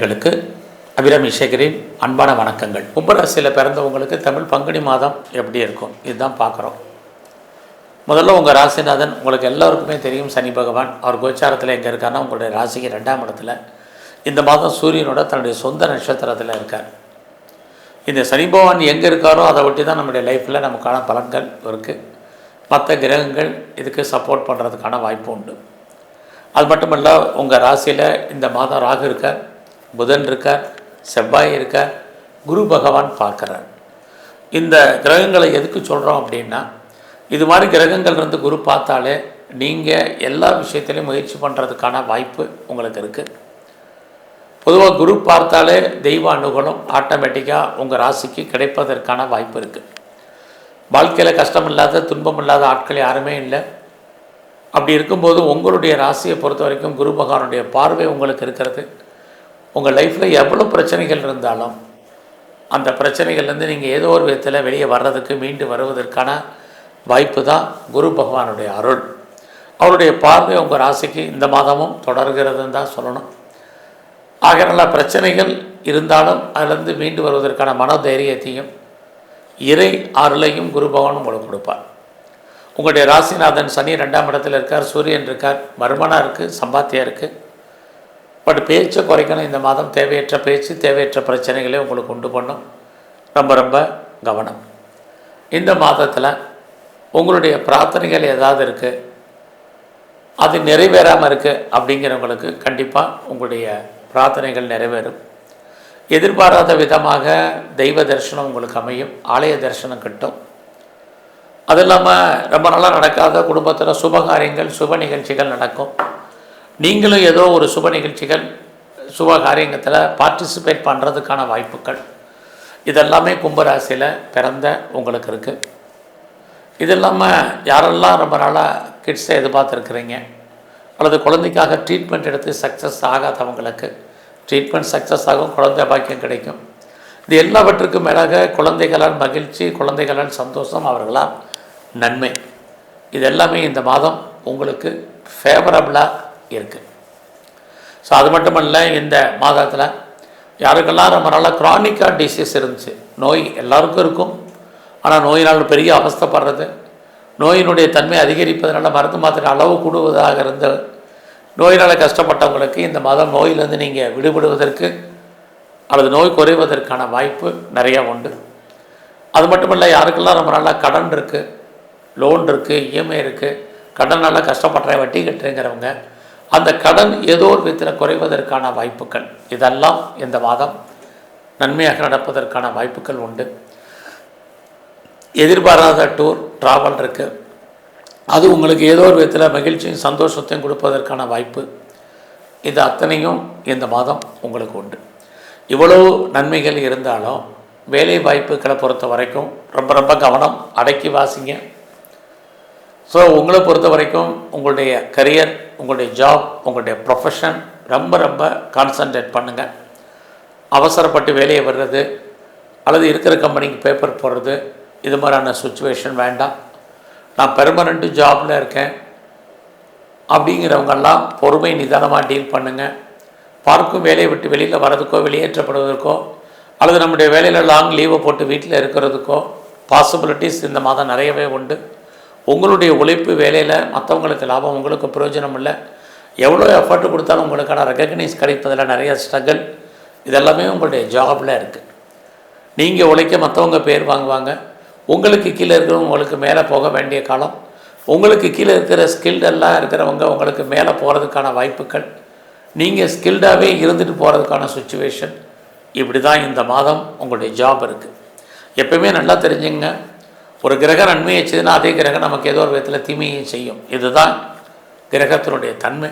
நேயர்களுக்கு அபிராமி சேகரின் அன்பான வணக்கங்கள். கும்பராசியில் பிறந்தவங்களுக்கு தமிழ் பங்குனி மாதம் எப்படி இருக்கும் இதுதான் பார்க்குறோம். முதல்ல உங்கள் ராசிநாதன் உங்களுக்கு எல்லோருக்குமே தெரியும். சனி பகவான் அவர் கோச்சாரத்தில் எங்கே இருக்காருன்னா உங்களுடைய ராசிக்கு 2ஆம் இடத்துல இந்த மாதம் சூரியனோட தன்னுடைய சொந்த நட்சத்திரத்தில் இருக்கார். இந்த சனி பகவான் எங்கே இருக்காரோ அதை ஒட்டி தான் நம்முடைய லைஃப்பில் நமக்கான பலன்கள் இருக்குது. மற்ற கிரகங்கள் இதுக்கு சப்போர்ட் பண்ணுறதுக்கான வாய்ப்பு உண்டு. அது மட்டும் இல்லை, உங்கள் ராசியில் இந்த மாதம் ராகு இருக்கார், புதன் இருக்கார், செவ்வாய் இருக்கார், குரு பகவான் பார்க்குறார். இந்த கிரகங்களை எதுக்கு சொல்கிறோம் அப்படின்னா, இது மாதிரி கிரகங்கள் இருந்து குரு பார்த்தாலே நீங்கள் எல்லா விஷயத்துலையும் முயற்சி பண்ணுறதுக்கான வாய்ப்பு உங்களுக்கு இருக்குது. பொதுவாக குரு பார்த்தாலே தெய்வ அனுகூலம் ஆட்டோமேட்டிக்காக உங்கள் ராசிக்கு கிடைப்பதற்கான வாய்ப்பு இருக்குது. வாழ்க்கையில் கஷ்டம் இல்லாத துன்பம் இல்லாத ஆட்கள் யாருமே இல்லை. அப்படி இருக்கும்போது உங்களுடைய ராசியை பொறுத்த வரைக்கும் குரு பகவானுடைய பார்வை உங்களுக்கு இருக்கிறது. உங்கள் லைஃப்பில் எவ்வளோ பிரச்சனைகள் இருந்தாலும் அந்த பிரச்சனைகள்லேருந்து நீங்கள் ஏதோ ஒரு விதத்தில் வெளியே வர்றதுக்கு மீண்டு வருவதற்கான வாய்ப்பு தான் குரு பகவானுடைய அருள். அவருடைய பார்வை உங்கள் ராசிக்கு இந்த மாதமும் தொடர்கிறதுன்னு தான் சொல்லணும். ஆகையால பிரச்சனைகள் இருந்தாலும் அதிலிருந்து மீண்டு வருவதற்கான மனோதைரியத்தையும் இறை அருளையும் குரு பகவான் உங்களுக்கு கொடுப்பார். உங்களுடைய ராசிநாதன் சனி 2ஆம் இடத்துல இருக்கார், சூரியன் இருக்கார், வருமானம் இருக்குது, சம்பாத்தியம் இருக்குது. பட் பேச்சை குறைக்கணும். இந்த மாதம் தேவையற்ற பேச்சு தேவையற்ற பிரச்சனைகளே உங்களுக்கு உண்டு பண்ணும். ரொம்ப ரொம்ப கவனம். இந்த மாதத்தில் உங்களுடைய பிரார்த்தனைகள் ஏதாவது இருக்குது, அது நிறைவேறாமல் இருக்குது அப்படிங்கிறவங்களுக்கு கண்டிப்பாக உங்களுடைய பிரார்த்தனைகள் நிறைவேறும். எதிர்பாராத விதமாக தெய்வ தரிசனம் உங்களுக்கு அமையும், ஆலய தரிசனம் கிட்டும். அது இல்லாமல் ரொம்ப நாளாக நடக்காத குடும்பத்தில் சுபகாரியங்கள் சுப நிகழ்ச்சிகள் நடக்கும். நீங்களும் ஏதோ ஒரு சுப நிகழ்ச்சிகள் சுப காரியத்தில் பார்ட்டிசிபேட் பண்ணுறதுக்கான வாய்ப்புகள் இதெல்லாமே கும்பராசியில் பிறந்த உங்களுக்கு இருக்குது. இது இல்லாமல் யாரெல்லாம் ரொம்ப நாளாக கிட்ஸை எதிர்பார்த்துருக்குறீங்க அல்லது குழந்தைக்காக ட்ரீட்மெண்ட் எடுத்து சக்ஸஸ் ஆகாதவங்களுக்கு ட்ரீட்மெண்ட் சக்ஸஸ் ஆகும், குழந்தை பாக்கியம் கிடைக்கும். இது எல்லாவற்றுக்கும் மேலாக குழந்தைகளால் மகிழ்ச்சி, குழந்தைகளால் சந்தோஷம், அவர்களால் நன்மை, இது எல்லாமே இந்த மாதம் உங்களுக்கு ஃபேவரபுளாக இருக்குது. ஸோ அது மட்டுமல்ல, இந்த மாதத்தில் யாருக்கெல்லாம் ரொம்ப நாளாக க்ரானிக்காக டிசீஸ் இருந்துச்சு, நோய் எல்லாருக்கும் இருக்கும், ஆனால் நோயினால் பெரிய அவஸ்தைப்படுறது, நோயினுடைய தன்மை அதிகரிப்பதனால மருந்து மாத்திரை அளவு கூடுவதாக இருந்த நோயினால் கஷ்டப்பட்டவங்களுக்கு இந்த மாதம் நோயிலிருந்து நீங்கள் விடுபடுவதற்கு அல்லது நோய் குறைவதற்கான வாய்ப்பு நிறையா உண்டு. அது மட்டுமல்ல, யாருக்கெல்லாம் ரொம்ப நாளாக கடன் இருக்குது, லோன் இருக்குது, இஎம்ஐ இருக்குது, கடனால் கஷ்டப்படுற வட்டி கட்டுறேங்கிறவங்க அந்த கடன் ஏதோ ஒரு விதத்தில் குறைவதற்கான வாய்ப்புகள் இதெல்லாம் இந்த மாதம் நன்மையாக நடப்பதற்கான வாய்ப்புகள் உண்டு. எதிர்பாராத டூர் ட்ராவல் இருக்குது, அது உங்களுக்கு ஏதோ ஒரு விதத்தில் மகிழ்ச்சியும் சந்தோஷத்தையும் கொடுப்பதற்கான வாய்ப்பு, இது அத்தனையும் இந்த மாதம் உங்களுக்கு உண்டு. இவ்வளவு நன்மைகள் இருந்தாலும் வேலை வாய்ப்புகளை பொறுத்த வரைக்கும் ரொம்ப ரொம்ப கவனம், அடக்கி வாசிங்க. ஸோ உங்களை பொறுத்த வரைக்கும் உங்களுடைய கரியர், உங்களுடைய ஜாப், உங்களுடைய ப்ரொஃபஷன் ரொம்ப ரொம்ப கான்சன்ட்ரேட் பண்ணுங்கள். அவசரப்பட்டு வேலையை வர்றது அல்லது இருக்கிற கம்பெனிக்கு பேப்பர் போடுறது இது மாதிரியான சுச்சுவேஷன் வேண்டாம். நான் பெர்மனண்ட்டு ஜாபில் இருக்கேன் அப்படிங்கிறவங்கெல்லாம் பொறுமை நிதானமாக டீல் பண்ணுங்கள். பார்க்கும் வேலையை விட்டு வெளியில் வர்றதுக்கோ வெளியேற்றப்படுவதற்கோ அல்லது நம்முடைய வேலையில் லாங் லீவை போட்டு வீட்டில் இருக்கிறதுக்கோ பாசிபிலிட்டிஸ் இந்த மாதம் நிறையவே உண்டு. உங்களுடைய உழைப்பு வேலையில் மற்றவங்களுக்கு லாபம், உங்களுக்கு பிரயோஜனம் இல்லை. எவ்வளோ எஃபர்ட் கொடுத்தாலும் உங்களுக்கான ரெகக்னைஸ் கிடைப்பதில் நிறைய ஸ்ட்ரகிள், இதெல்லாமே உங்களுடைய ஜாபில் இருக்குது. நீங்கள் உழைக்க மற்றவங்க பேர் வாங்குவாங்க, உங்களுக்கு கீழே இருக்கிறவங்க உங்களுக்கு மேலே போக வேண்டிய காலம், உங்களுக்கு கீழே இருக்கிற ஸ்கில்டெல்லாம் இருக்கிறவங்க உங்களுக்கு மேலே போகிறதுக்கான வாய்ப்புகள், நீங்கள் ஸ்கில்டாகவே இருந்துட்டு போகிறதுக்கான சுச்சுவேஷன், இப்படி தான் இந்த மாதம் உங்களுடைய ஜாப் இருக்குது. எப்பவுமே நல்லா தெரிஞ்சுங்க, ஒரு கிரகம் நன்மையை செய்யுதுன்னா அதே கிரகம் நமக்கு ஏதோ ஒரு விதத்தில் தீமையும் செய்யும். இதுதான் கிரகத்தினுடைய தன்மை.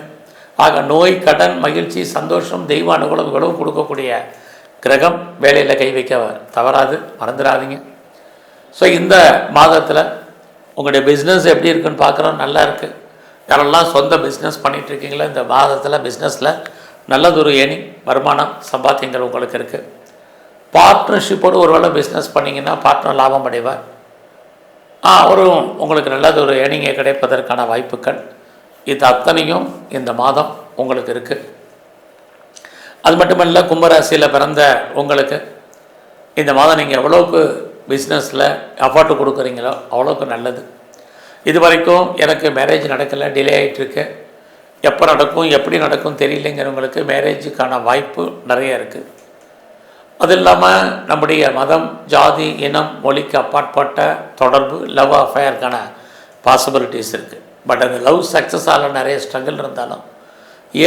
ஆக நோய், கடன், மகிழ்ச்சி, சந்தோஷம், தெய்வ அனுகூலம் இவ்வளவு கொடுக்கக்கூடிய கிரகம் வேலையில் கை வைக்க தவறாது, மறந்துடாதீங்க. ஸோ இந்த மாதத்தில் உங்களுடைய பிஸ்னஸ் எப்படி இருக்குன்னு பார்க்குறோம். நல்லா இருக்குது. யாரெல்லாம் சொந்த பிஸ்னஸ் பண்ணிகிட்ருக்கீங்களோ இந்த மாதத்தில் பிஸ்னஸில் நல்லதொரு வருமானம், சம்பாத்தியங்கள் உங்களுக்கு இருக்குது. பார்ட்னர்ஷிப்போடு ஒரு வேளை பிஸ்னஸ் பண்ணிங்கன்னா பார்ட்னர் லாபம் அடைவார். அவரும் உங்களுக்கு நல்லதொரு ஏர்னிங்கை கிடைப்பதற்கான வாய்ப்புகள் இது அத்தனையும் இந்த மாதம் உங்களுக்கு இருக்குது. அது மட்டுமல்ல, கும்பராசியில் பிறந்த உங்களுக்கு இந்த மாதம் நீங்கள் எவ்வளோக்கு பிஸ்னஸில் அஃபோர்ட் கொடுக்குறீங்களோ அவ்வளோக்கு நல்லது. இது வரைக்கும் எனக்கு மேரேஜ் நடக்கலை, டிலே ஆகிட்டுருக்கு, எப்போ நடக்கும் எப்படி நடக்கும் தெரியலைங்கிறவங்களுக்கு மேரேஜுக்கான வாய்ப்பு நிறைய இருக்குது. அது இல்லாமல் நம்முடைய மதம், ஜாதி, இனம், மொழிக்கு அப்பாற்பட்ட தொடர்பு, லவ் அஃபேருக்கான பாசிபிலிட்டிஸ் இருக்குது. பட் அந்த லவ் சக்ஸஸ் ஆக நிறைய ஸ்ட்ரகிள் இருந்தாலும்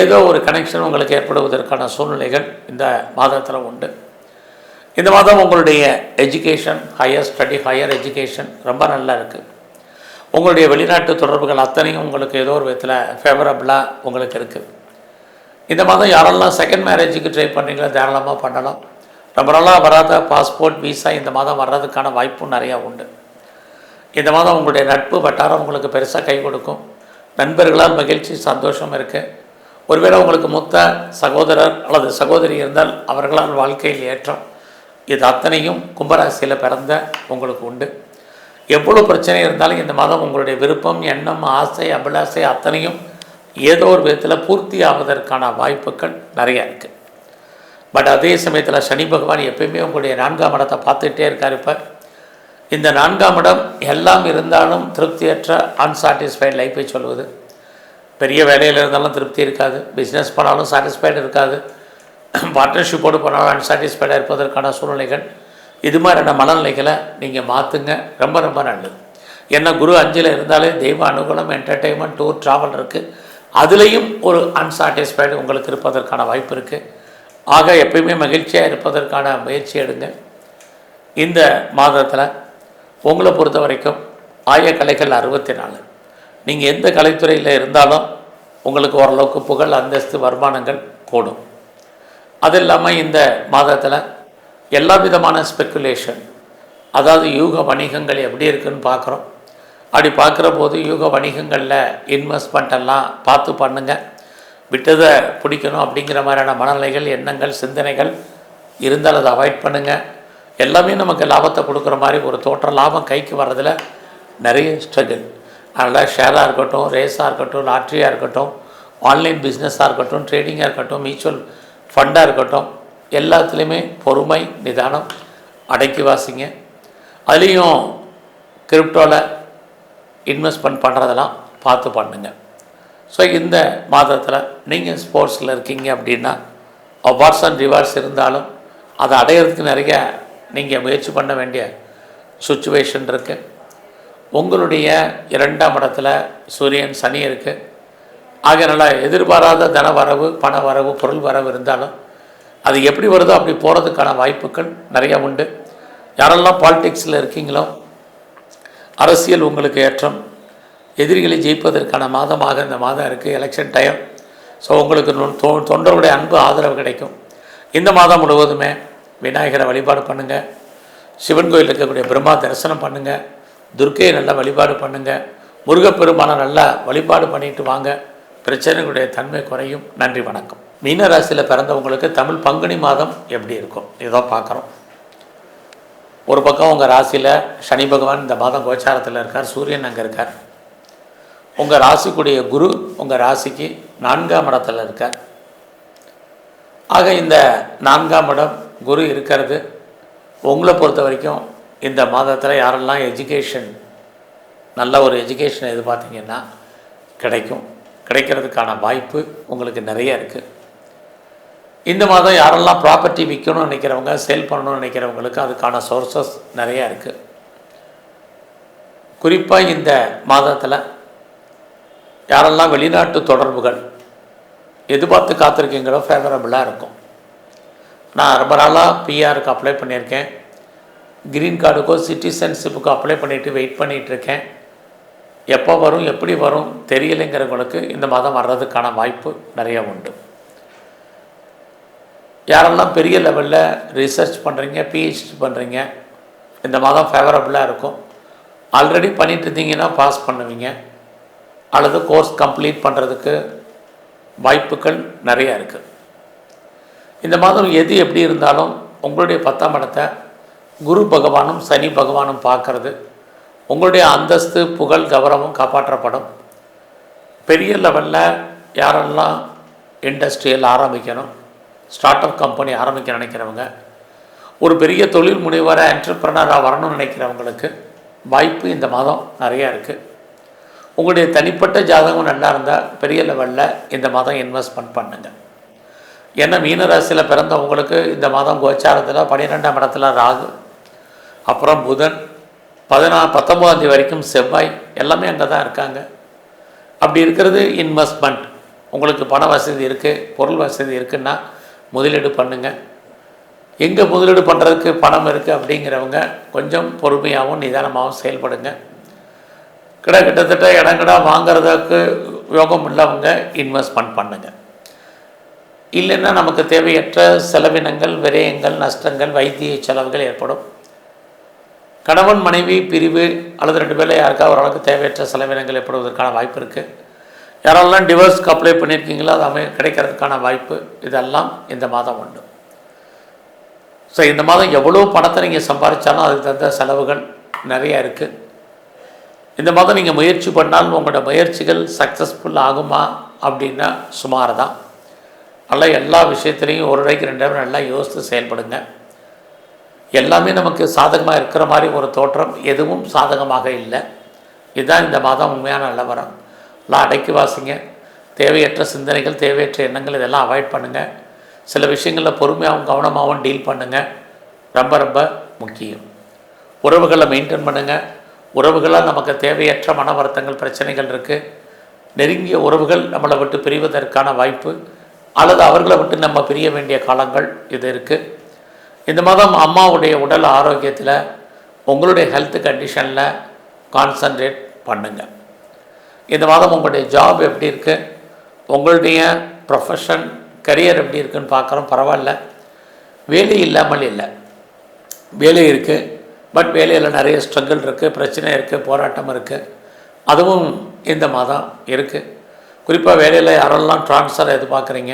ஏதோ ஒரு கனெக்ஷன் உங்களுக்கு ஏற்படுவதற்கான சூழ்நிலைகள் இந்த மாதத்தில் உண்டு. இந்த மாதம் உங்களுடைய எஜுகேஷன், ஹையர் எஜுகேஷன் ரொம்ப நல்லா இருக்குது. உங்களுடைய வெளிநாட்டு தொடர்புகள் அத்தனையும் உங்களுக்கு ஏதோ ஒரு விதத்தில் ஃபேவரபுளாக உங்களுக்கு இருக்குது. இந்த மாதம் யாரெல்லாம் செகண்ட் மேரேஜுக்கு ட்ரை பண்ணுறீங்களோ தாராளமாக பண்ணலாம். ரொம்ப நாளாக வராத பாஸ்போர்ட், விசா இந்த மாதம் வர்றதுக்கான வாய்ப்பும் நிறையா உண்டு. இந்த மாதம் உங்களுடைய நட்பு வட்டாரம் உங்களுக்கு பெருசாக கை கொடுக்கும். நண்பர்களால் மகிழ்ச்சி, சந்தோஷம் இருக்குது. ஒருவேளை உங்களுக்கு மூத்த சகோதரர் அல்லது சகோதரி இருந்தால் அவர்களால் வாழ்க்கையில் ஏற்றம். இது அத்தனையும் கும்பராசியில் பிறந்த உங்களுக்கு உண்டு. எவ்வளோ பிரச்சனை இருந்தாலும் இந்த மாதம் உங்களுடைய விருப்பம், எண்ணம், ஆசை, அபிலாசை அத்தனையும் ஏதோ ஒரு விதத்தில் பூர்த்தி ஆவதற்கான வாய்ப்புகள் நிறையா இருக்குது. பட் அதே சமயத்தில் சனி பகவான் எப்பயுமே உங்களுடைய 4ஆம் இடத்தை பார்த்துக்கிட்டே இருக்கார். இப்போ இந்த 4ஆம் இடம் எல்லாம் இருந்தாலும் திருப்தியற்ற அன்சாட்டிஸ்ஃபைடு லைஃப்பை சொல்வது. பெரிய வேலையில் இருந்தாலும் திருப்தி இருக்காது, பிஸ்னஸ் பண்ணாலும் சாட்டிஸ்ஃபைடு இருக்காது, பார்ட்னர்ஷிப்போடு போனாலும் அன்சாட்டிஸ்ஃபைடாக இருப்பதற்கான சூழ்நிலைகள். இது மாதிரியான மனநிலைகளை நீங்கள் மாற்றுங்க, ரொம்ப ரொம்ப நல்லது. ஏன்னா குரு 5ல் இருந்தாலே தெய்வ அனுகூலம், என்டர்டெயின்மெண்ட், டூர், ட்ராவல் இருக்குது. அதுலேயும் ஒரு அன்சாட்டிஸ்ஃபைடு உங்களுக்கு இருப்பதற்கான வாய்ப்பு இருக்குது. ஆக எப்பயுமே மகிழ்ச்சியாக இருப்பதற்கான முயற்சி எடுங்க. இந்த மாதத்தில் உங்களை பொறுத்த வரைக்கும் ஆயக்கலைகள் 64. நீங்கள் எந்த கலைத்துறையில் இருந்தாலும் உங்களுக்கு ஓரளவுக்கு புகழ், அந்தஸ்து, வருமானங்கள் கூடும். அது இல்லாமல் இந்த மாதத்தில் எல்லா விதமான ஸ்பெக்குலேஷன், அதாவது யூக வணிகங்கள் எப்படி இருக்குதுன்னு பார்க்குறோம். அப்படி பார்க்குற போது யூக வணிகங்களில் இன்வெஸ்ட்மெண்ட்டெல்லாம் பார்த்து பண்ணுங்கள். விட்டதை பிடிக்கணும் அப்படிங்கிற மாதிரியான மனநிலைகள், எண்ணங்கள், சிந்தனைகள் இருந்தால் அதை அவாய்ட் பண்ணுங்கள். எல்லாமே நமக்கு லாபத்தை கொடுக்குற மாதிரி ஒரு தோற்றம், லாபம் கைக்கு வர்றதில் நிறைய ஸ்ட்ரகிள். அதனால் ஷேராக இருக்கட்டும், ரேஸாக இருக்கட்டும், லாட்ரியாக இருக்கட்டும், ஆன்லைன் பிஸ்னஸாக இருக்கட்டும், ட்ரேடிங்காக இருக்கட்டும், மியூச்சுவல் ஃபண்டாக இருக்கட்டும், எல்லாத்துலேயுமே பொறுமை, நிதானம், அடக்கி வாசிங்க. அதுலேயும் கிரிப்டோவில் இன்வெஸ்ட்மெண்ட் பண்ணுறதெல்லாம் பார்த்து பண்ணுங்க. ஸோ இந்த மாதத்தில் நீங்கள் ஸ்போர்ட்ஸில் இருக்கீங்க அப்படின்னா அவார்ட்ஸ் அண்ட் ரிவார்ட்ஸ் இருந்தாலும் அதை அடையிறதுக்கு நிறைய நீங்கள் முயற்சி பண்ண வேண்டிய சுச்சுவேஷன் இருக்குது. உங்களுடைய 2ஆம் இடத்துல சூரியன், சனி இருக்குது. ஆகையினால எதிர்பாராத தன வரவு, பண வரவு, பொருள் வரவு இருந்தாலும் அது எப்படி வருதோ அப்படி போகிறதுக்கான வாய்ப்புகள் நிறையா உண்டு. யாரெல்லாம் பாலிடிக்ஸில் இருக்கீங்களோ அரசியல் உங்களுக்கு ஏற்றம், எதிரிகளை ஜெயிப்பதற்கான மாதமாக இந்த மாதம் இருக்குது, எலெக்ஷன் டைம். ஸோ உங்களுக்கு தொண்டர்களுடைய அன்பு, ஆதரவு கிடைக்கும். இந்த மாதம் முழுவதுமே விநாயகரை வழிபாடு பண்ணுங்கள், சிவன் கோயில் இருக்கக்கூடிய பிரம்மா தரிசனம் பண்ணுங்கள், துர்க்கையை நல்லா வழிபாடு பண்ணுங்கள், முருகப்பெருமானை நல்லா வழிபாடு பண்ணிட்டு வாங்க. பிரச்சனைகளுடைய தன்மை குறையும். நன்றி, வணக்கம். மீன ராசியில் பிறந்தவங்களுக்கு தமிழ் பங்குனி மாதம் எப்படி இருக்கும் இதோ பார்க்குறோம். ஒரு பக்கம் உங்கள் ராசியில் சனி பகவான் இந்த மாதம் கோச்சாரத்தில் இருக்கார், சூரியன் அங்கே இருக்கார். உங்கள் ராசிக்குடைய குரு உங்கள் ராசிக்கு 4ஆம் இடத்துல இருக்கார். ஆக இந்த 4ஆம் இடம் குரு இருக்கிறது உங்களை பொறுத்த வரைக்கும் இந்த மாதத்தில் யாரெல்லாம் எஜுகேஷன், நல்ல ஒரு எஜுகேஷன் எதிர்பார்த்தீங்கன்னா கிடைக்கிறதுக்கான வாய்ப்பு உங்களுக்கு நிறைய இருக்குது. இந்த மாதம் யாரெல்லாம் ப்ராப்பர்ட்டி விற்கணும்னு நினைக்கிறவங்க, சேல் பண்ணணும்னு நினைக்கிறவங்களுக்கு அதுக்கான சோர்ஸஸ் நிறையா இருக்குது. குறிப்பாக இந்த மாதத்தில் யாரெல்லாம் வெளிநாட்டு தொடர்புகள் எதிர்பார்த்து காத்திருக்கீங்களோ ஃபேவரபுளாக இருக்கும். நான் ரொம்ப நாளாக பிஆருக்கு அப்ளை பண்ணியிருக்கேன், க்ரீன் கார்டுக்கோ சிட்டிசன்ஷிப்புக்கோ அப்ளை பண்ணிவிட்டு வெயிட் பண்ணிகிட்ருக்கேன். எப்போ வரும், எப்படி வரும் தெரியலைங்கிறவங்களுக்கு இந்த மாதம் வர்றதுக்கான வாய்ப்பு நிறைய உண்டு. யாரெல்லாம் பெரிய லெவலில் ரிசர்ச் பண்ணுறீங்க, பிஹெச்டி பண்ணுறீங்க, இந்த மாதம் ஃபேவரபுளாக இருக்கும். ஆல்ரெடி பண்ணிட்டு இருந்தீங்கன்னா பாஸ் பண்ணுவீங்க, அல்லது கோர்ஸ் கம்ப்ளீட் பண்ணுறதுக்கு வாய்ப்புகள் நிறையா இருக்குது. இந்த மாதம் எது எப்படி இருந்தாலும் உங்களுடைய 10ஆம் இடத்தை குரு பகவானும் சனி பகவானும் பார்க்கறது உங்களுடைய அந்தஸ்து, புகழ், கௌரவம் காப்பாற்றப்படும். பெரிய லெவலில் யாரெல்லாம் இண்டஸ்ட்ரியல் ஆரம்பிக்கணும், ஸ்டார்ட் அப் கம்பெனி ஆரம்பிக்க நினைக்கிறவங்க, ஒரு பெரிய தொழில் முனைவராக என்டர்பிரனராக வரணும்னு நினைக்கிறவங்களுக்கு வாய்ப்பு இந்த மாதம் நிறையா இருக்குது. உங்களுடைய தனிப்பட்ட ஜாதகம் நல்லா இருந்தால் பெரிய லெவலில் இந்த மாதம் இன்வெஸ்ட்மெண்ட் பண்ணுங்கள். ஏன்னா மீனராசியில் பிறந்தவங்களுக்கு இந்த மாதம் கோச்சாரத்தில் 12ஆம் இடத்துல ராகு, அப்புறம் புதன், 19ஆம் தேதி வரைக்கும் செவ்வாய், எல்லாமே அங்கே தான் இருக்காங்க. அப்படி இருக்கிறது இன்வெஸ்ட்மெண்ட். உங்களுக்கு பண வசதி இருக்குது, பொருள் வசதி இருக்குன்னா முதலீடு பண்ணுங்கள். எங்கே முதலீடு பண்ணுறதுக்கு பணம் இருக்குது அப்படிங்கிறவங்க கொஞ்சம் பொறுமையாகவும் நிதானமாகவும் செயல்படுங்க. கிட்டத்தட்ட இடங்கடா வாங்கிறதுக்கு யோகம் உள்ளவங்க இன்வெஸ்ட்மெண்ட் பண்ணுங்கள். இல்லைன்னா நமக்கு தேவையற்ற செலவினங்கள், விரயங்கள், நஷ்டங்கள், வைத்திய செலவுகள் ஏற்படும். கணவன் மனைவி பிரிவு அல்லது 2 பேரில் யாருக்காவது ஓரளவுக்கு தேவையற்ற செலவினங்கள் ஏற்படுவதற்கான வாய்ப்பு இருக்குது. யாரெல்லாம் டிவோர்ஸ்க்கு அப்ளை பண்ணியிருக்கீங்களோ அது கிடைக்கிறதுக்கான வாய்ப்பு இதெல்லாம் இந்த மாதம் உண்டு. ஸோ இந்த மாதம் எவ்வளோ பணத்தை நீங்கள் சம்பாதிச்சாலும் அதுக்கு தகுந்த செலவுகள் நிறையா இருக்குது. இந்த மாதம் நீங்கள் முயற்சி பண்ணாலும் உங்களோட முயற்சிகள் சக்ஸஸ்ஃபுல் ஆகுமா அப்படின்னா சுமார் தான். நல்லா எல்லா விஷயத்துலேயும் 1 ரூபாய்க்கு 2 ரூபாய் நல்லா யோசித்து செயல்படுங்க. எல்லாமே நமக்கு சாதகமாக இருக்கிற மாதிரி ஒரு தோற்றம் எதுவும் சாதகமாக இல்லை. இதுதான் இந்த மாதம் உண்மையான நிலவரம். எல்லாம் அடக்கி வாசிங்க. தேவையற்ற சிந்தனைகள், தேவையற்ற எண்ணங்கள் இதெல்லாம் அவாய்ட் பண்ணுங்கள். சில விஷயங்களில் பொறுமையாகவும் கவனமாகவும் டீல் பண்ணுங்கள். ரொம்ப ரொம்ப முக்கியம். உறவுகளை மெயின்டைன் பண்ணுங்கள். உறவுகளால் நமக்கு தேவையற்ற மன வருத்தங்கள், பிரச்சனைகள் இருக்குது. நெருங்கிய உறவுகள் நம்மளை விட்டு பிரிவதற்கான வாய்ப்பு அல்லது அவர்களை விட்டு நம்ம பிரிய வேண்டிய காலங்கள் இது இருக்குது. இந்த மாதம் அம்மாவுடைய உடல் ஆரோக்கியத்தில், உங்களுடைய ஹெல்த் கண்டிஷனில் கான்சன்ட்ரேட் பண்ணுங்கள். இந்த மாதம் உங்களுடைய ஜாப் எப்படி இருக்குது, உங்களுடைய ப்ரொஃபஷன், கரியர் எப்படி இருக்குதுன்னு பார்க்குறோம். பரவாயில்ல, வேலை இல்லாமல் இல்லை, வேலை இருக்குது. பட் வேலையில் நிறைய ஸ்ட்ரகிள் இருக்குது, பிரச்சனை இருக்குது, போராட்டம் இருக்குது. அதுவும் இந்த மாதம் இருக்குது. குறிப்பாக வேலையில் யாரெல்லாம் ட்ரான்ஸ்ஃபர் எதிர்பார்க்குறீங்க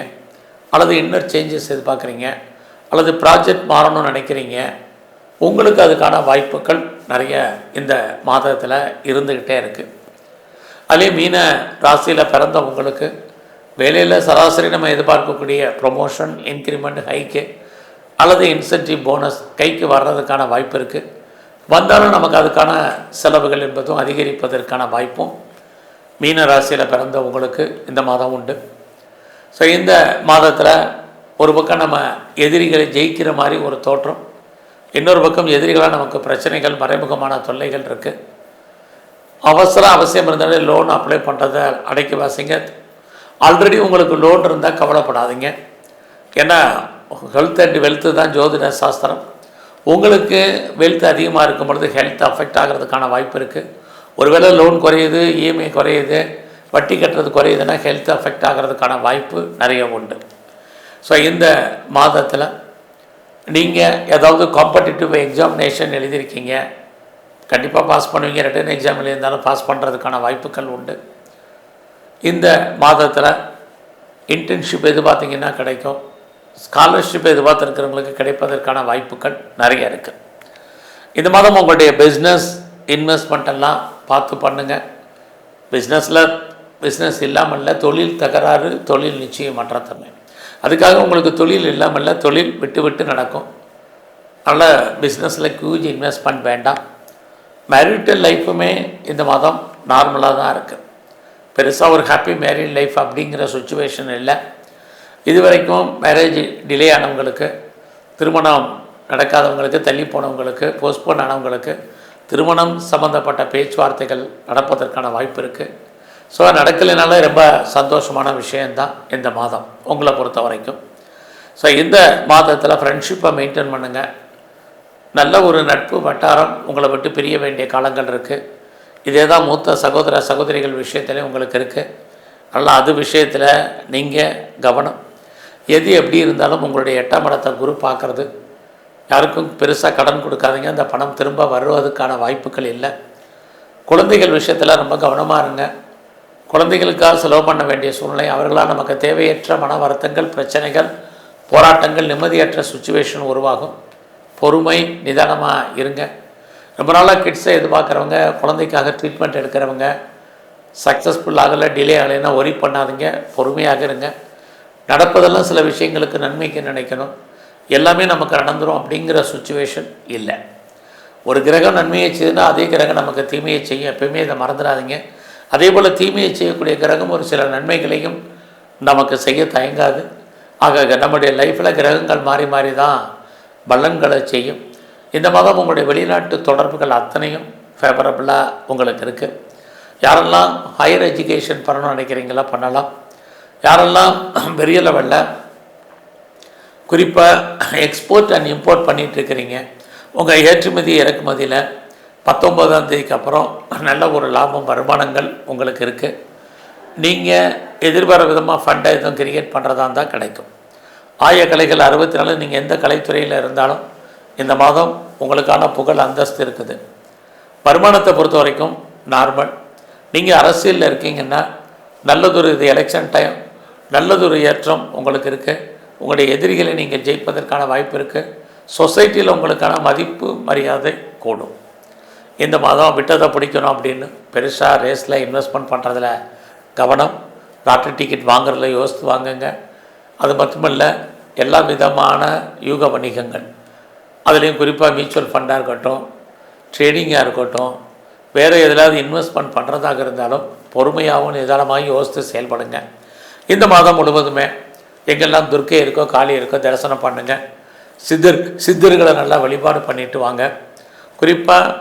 அல்லது இன்னர் சேஞ்சஸ் எதிர்பார்க்குறீங்க அல்லது ப்ராஜெக்ட் மாறணும்னு நினைக்கிறீங்க, உங்களுக்கு அதுக்கான வாய்ப்புகள் நிறைய இந்த மாதத்தில் இருந்துக்கிட்டே இருக்குது. அதே மீன ராசியில் பிறந்தவங்களுக்கு வேலையில் சராசரி நம்ம எதிர்பார்க்கக்கூடிய ப்ரொமோஷன், இன்க்ரிமெண்ட், ஹைக்கு அல்லது இன்சென்டிவ், போனஸ் கைக்கு வர்றதுக்கான வாய்ப்பு இருக்குது. வந்தாலும் நமக்கு அதுக்கான செலவுகள் என்பதும் அதிகரிப்பதற்கான வாய்ப்பும் மீன ராசியில் பிறந்தவங்களுக்கு இந்த மாதம் உண்டு. ஸோ இந்த மாதத்தில் ஒரு பக்கம் நம்ம எதிரிகளை ஜெயிக்கிற மாதிரி ஒரு தோற்றம், இன்னொரு பக்கம் எதிரிகளாக நமக்கு பிரச்சனைகள், மறைமுகமான தொல்லைகள் இருக்குது. அவசியம் இருந்தாலும் லோன் அப்ளை பண்ணுறதை அடைக்கி வாசிங்க. ஆல்ரெடி உங்களுக்கு லோன் இருந்தால் கவலைப்படாதீங்க. ஏன்னா ஹெல்த் அண்ட் வெல்த்து தான் ஜோதிட சாஸ்திரம். உங்களுக்கு வெல்த் அதிகமாக இருக்கும் பொழுது ஹெல்த் அஃபெக்ட் ஆகிறதுக்கான வாய்ப்பு இருக்குது. ஒருவேளை லோன் குறையுது, இஎம்ஐ குறையுது, வட்டி கட்டுறது குறையுதுன்னா ஹெல்த் அஃபெக்ட் ஆகிறதுக்கான வாய்ப்பு நிறைய உண்டு. ஸோ இந்த மாதத்தில் நீங்கள் ஏதாவது காம்படிட்டிவ் எக்ஸாமினேஷன் எழுதியிருக்கீங்க, கண்டிப்பாக பாஸ் பண்ணுவீங்க. ரிட்டன் எக்ஸாம் எழுதியிருந்தாலும் பாஸ் பண்ணுறதுக்கான வாய்ப்புகள் உண்டு. இந்த மாதத்தில் இன்டர்ன்ஷிப் எதிர்பார்த்திங்கன்னா கிடைக்கும். ஸ்காலர்ஷிப் எதிர்பார்த்துருக்கிறவங்களுக்கு கிடைப்பதற்கான வாய்ப்புகள் நிறைய இருக்குது. இந்த மாதம் உங்களுடைய பிஸ்னஸ், இன்வெஸ்ட்மெண்ட் எல்லாம் பார்த்து பண்ணுங்கள். பிஸ்னஸ் இல்லாமல் தொழில் தகராறு, தொழில் நிச்சயமற்ற தன்மை. அதுக்காக உங்களுக்கு தொழில் இல்லாமல் தொழில் விட்டு விட்டு நடக்கும். அதனால் பிஸ்னஸில் ஹியூஜ் இன்வெஸ்ட்மெண்ட் வேண்டாம். மேரிட்டல் லைஃப்புமே இந்த மாதம் நார்மலாக தான் இருக்குது. பெருசாக ஒரு ஹாப்பி மேரிட் லைஃப் அப்படிங்கிற சுச்சுவேஷன் இல்லை. இதுவரைக்கும் மேரேஜ் டிலே ஆனவங்களுக்கு, திருமணம் நடக்காதவங்களுக்கு, தள்ளி போனவங்களுக்கு, போஸ்ட்போன் ஆனவங்களுக்கு திருமணம் சம்மந்தப்பட்ட பேச்சுவார்த்தைகள் நடப்பதற்கான வாய்ப்பு இருக்குது. ஸோ நடக்கலைனால ரொம்ப சந்தோஷமான விஷயந்தான் இந்த மாதம் உங்களை பொறுத்த வரைக்கும். ஸோ இந்த மாதத்தில் ஃப்ரெண்ட்ஷிப்பை மெயின்டைன் பண்ணுங்கள். நல்ல ஒரு நட்பு வட்டாரம் உங்களை விட்டு பிரிய வேண்டிய காலங்கள் இருக்குது. இதே தான் மூத்த சகோதர சகோதரிகள் விஷயத்துலேயும் உங்களுக்கு இருக்குது. அதனால் அது விஷயத்தில் நீங்கள் கவனம். எது எப்படி இருந்தாலும் உங்களுடைய 8ஆம் இடத்தை குரு பார்க்குறது. யாருக்கும் பெருசாக கடன் கொடுக்காதீங்க, அந்த பணம் திரும்ப வருவதற்கான வாய்ப்புகள் இல்லை. குழந்தைகள் விஷயத்தில் ரொம்ப கவனமாக இருங்க. குழந்தைகளுக்காக செலவு பண்ண வேண்டிய சூழ்நிலை, அவர்களால் நமக்கு தேவையற்ற மன வருத்தங்கள், பிரச்சனைகள், போராட்டங்கள், நிம்மதியற்ற சுச்சுவேஷன் உருவாகும். பொறுமை, நிதானமாக இருங்க. ரொம்ப நாளாக கிட்ஸை எதிர்பார்க்குறவங்க, குழந்தைக்காக ட்ரீட்மெண்ட் எடுக்கிறவங்க, சக்ஸஸ்ஃபுல் ஆகலை, டிலே ஆகலைன்னா ஒரி பண்ணாதீங்க, பொறுமையாக இருங்க. நடப்பதெல்லாம் சில விஷயங்களுக்கு நன்மைக்கு நினைக்கணும், எல்லாமே நமக்கு நடந்துடும் அப்படிங்கிற சுச்சுவேஷன் இல்லை. ஒரு கிரகம் நன்மையை செய்யுதுன்னா அதே கிரகம் நமக்கு தீமையை செய்யும், எப்பயுமே இதை மறந்துடாதீங்க. அதே போல் தீமையை செய்யக்கூடிய கிரகம் ஒரு சில நன்மைகளையும் நமக்கு செய்ய தயங்காது. ஆக நம்முடைய லைஃப்பில் கிரகங்கள் மாறி மாறி தான் பலன்களை செய்யும். இந்த மாதம் உங்களுடைய வெளிநாட்டு தொடர்புகள் அத்தனையும் ஃபேவரபுளாக உங்களுக்கு இருக்குது. யாரெல்லாம் ஹையர் எஜுகேஷன் பண்ணணும்னு நினைக்கிறீங்களா பண்ணலாம். யாரெல்லாம் பெரிய லெவலில் குறிப்பாக எக்ஸ்போர்ட் அண்ட் இம்போர்ட் பண்ணிகிட்ருக்கிறீங்க, உங்கள் ஏற்றுமதி இறக்குமதியில் 19ஆம் தேதிக்கு அப்புறம் நல்ல ஒரு லாபம் வருமானங்கள் உங்களுக்கு இருக்குது. நீங்கள் எதிர்பார விதமாக ஃபண்டை எதுவும் கிரியேட் பண்ணுறதா இருந்தால் கிடைக்கும். ஆயக்கலைகள் 64 நீங்கள் எந்த கலைத்துறையில் இருந்தாலும் இந்த மாதம் உங்களுக்கான புகழ் அந்தஸ்து இருக்குது. வருமானத்தை பொறுத்த வரைக்கும் நார்மல். நீங்கள் அரசியலில் இருக்கீங்கன்னா நல்லதொரு இது எலெக்ஷன் டைம், நல்லதொரு ஏற்றம் உங்களுக்கு இருக்குது. உங்களுடைய எதிரிகளை நீங்கள் ஜெயிப்பதற்கான வாய்ப்பு இருக்குது. சொசைட்டியில் உங்களுக்கான மதிப்பு மரியாதை கூடும். இந்த மாதம் விட்டதை பிடிக்கணும் அப்படின்னு பெருசாக ரேஸில் இன்வெஸ்ட்மெண்ட் பண்ணுறதுல கவனம். லாட்ரி டிக்கெட் வாங்குறதுல யோசித்து வாங்குங்க. அது மட்டுமல்ல, எல்லா விதமான யூக வணிகங்கள், அதுலேயும் குறிப்பாக மியூச்சுவல் ஃபண்டாக இருக்கட்டும், ட்ரேடிங்காக இருக்கட்டும், வேறு எதிலாவது இன்வெஸ்ட்மெண்ட் பண்ணுறதாக இருந்தாலும் பொறுமையாகவும் நிதானமாக யோசித்து செயல்படுங்க. இந்த மாதம் முழுவதுமே எங்கெல்லாம் துர்க்கை இருக்கோ காளி இருக்கோ தரிசனம் பண்ணுங்கள். சித்தர்களை நல்லா வழிபாடு பண்ணிட்டு வாங்க. குறிப்பாக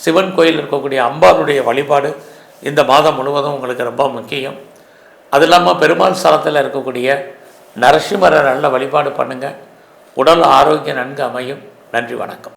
சிவன் கோயில் இருக்கக்கூடிய அம்பாளுடைய வழிபாடு இந்த மாதம் முழுவதும் உங்களுக்கு ரொம்ப முக்கியம். அது இல்லாமல் பெருமாள் ஸ்தலத்தில் இருக்கக்கூடிய நரசிம்மரை நல்ல வழிபாடு பண்ணுங்கள். உடல் ஆரோக்கியம் நன்கு அமையும். நன்றி, வணக்கம்.